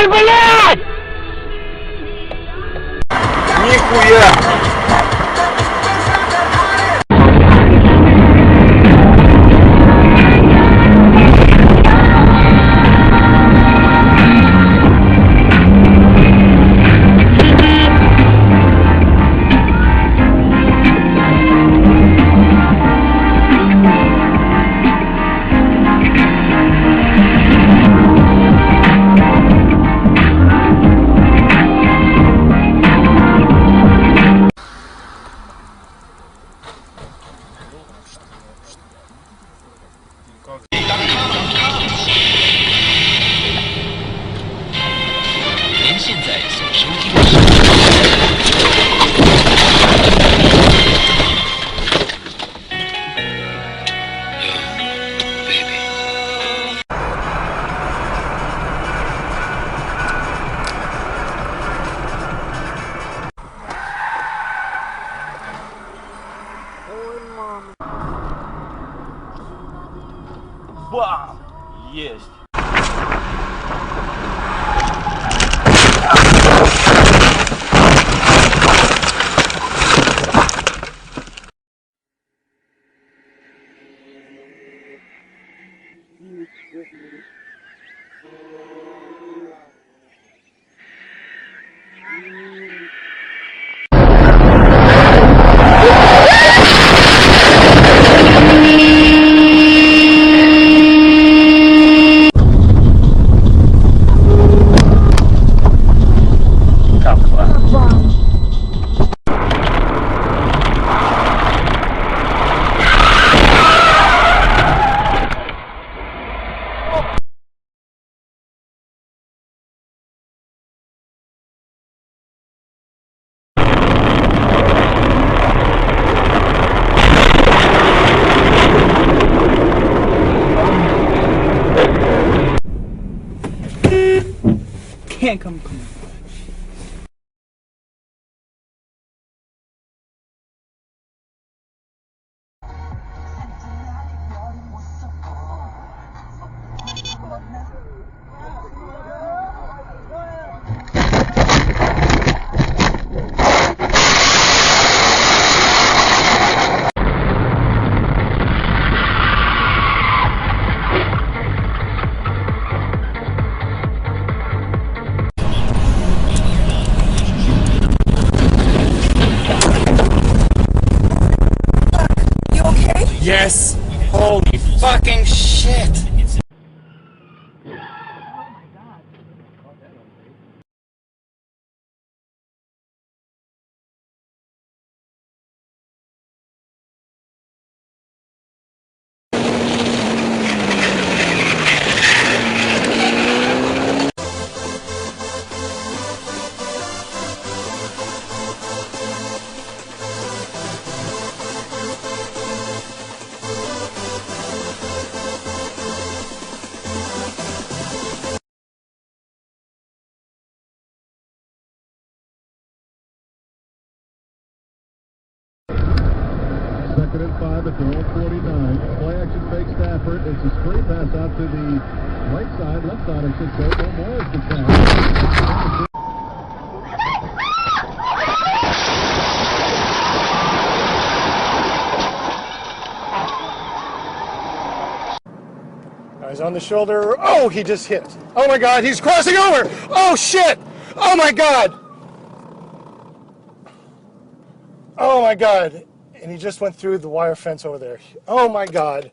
Ой, блядь! Нихуя!您现在所收听的是。Бам! Есть! Can't come. Yes! Holy fucking shit! Second and 5 at their own 49. Play action fake Stafford. It's a straight pass out to the right side, left side, I should say. No more is the pass. He's on the shoulder. Oh, he just hit. Oh my God, he's crossing over. Oh shit. Oh my God. Oh my God. And he just went through the wire fence over there. Oh my God.